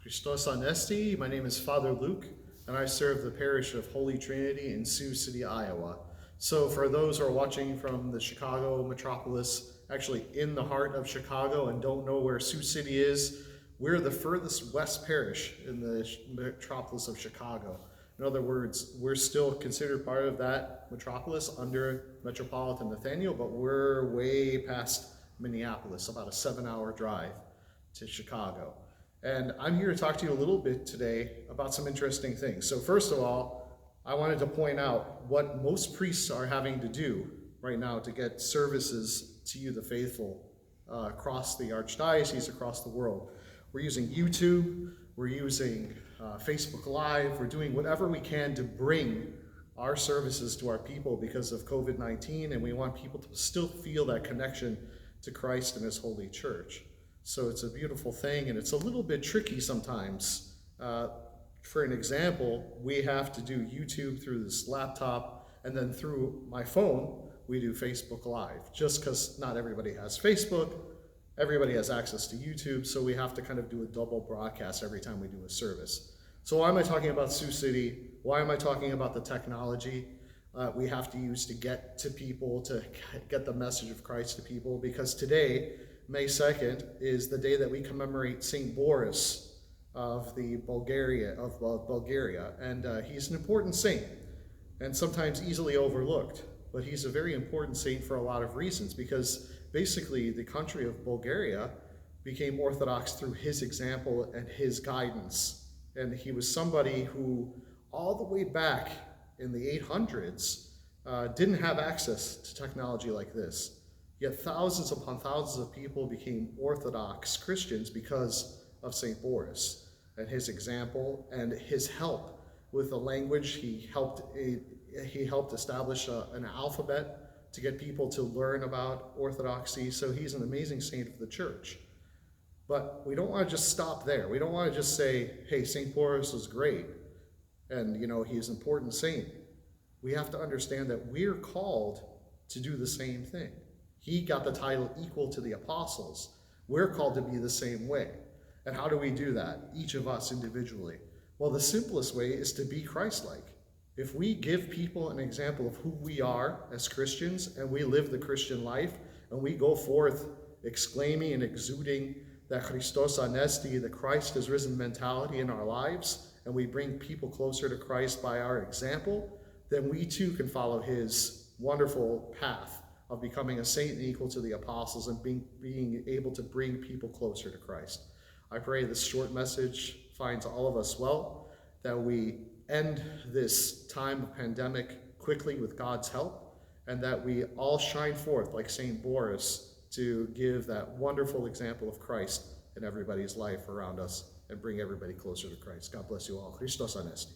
Christos Anesti. My name is Father Luke, and I serve the parish of Holy Trinity in Sioux City, Iowa. So for those who are watching from the Chicago Metropolis, actually in the heart of Chicago and don't know where Sioux City is, we're the furthest west parish in the metropolis of Chicago. In other words, we're still considered part of that metropolis under Metropolitan Nathaniel, but we're way past Minneapolis, about a 7-hour drive to Chicago. And I'm here to talk to you a little bit today about some interesting things. So first of all, I wanted to point out what most priests are having to do right now to get services to you, the faithful, across the archdiocese, across the world. We're using YouTube, we're using Facebook Live, we're doing whatever we can to bring our services to our people because of COVID-19, and we want people to still feel that connection to Christ and His Holy Church. So it's a beautiful thing, and it's a little bit tricky sometimes. For an example, we have to do YouTube through this laptop, and then through my phone, we do Facebook Live. Just because not everybody has Facebook, everybody has access to YouTube, so we have to kind of do a double broadcast every time we do a service. So why am I talking about Sioux City? Why am I talking about the technology we have to use to get to people, to get the message of Christ to people? Because today, May 2nd, is the day that we commemorate St. Boris of Bulgaria, and he's an important saint and sometimes easily overlooked, but he's a very important saint for a lot of reasons, because basically the country of Bulgaria became Orthodox through his example and his guidance. And he was somebody who, all the way back in the 800s, didn't have access to technology like this. Yet thousands upon thousands of people became Orthodox Christians because of St. Boris and his example and his help with the language. He helped establish an alphabet to get people to learn about Orthodoxy. So he's an amazing saint of the church. But we don't want to just stop there. We don't want to just say, hey, St. Boris was great and he's an important saint. We have to understand that we're called to do the same thing. He got the title equal to the apostles. We're called to be the same way. And how do we do that, each of us individually? Well, the simplest way is to be Christ-like. If we give people an example of who we are as Christians, and we live the Christian life, and we go forth exclaiming and exuding that Christos Anesti, the Christ has risen mentality in our lives, and we bring people closer to Christ by our example, then we too can follow His wonderful path of becoming a saint and equal to the apostles and being able to bring people closer to Christ. I pray this short message finds all of us well, that we end this time of pandemic quickly with God's help, and that we all shine forth like St. Boris to give that wonderful example of Christ in everybody's life around us and bring everybody closer to Christ. God bless you all. Christos Anesti.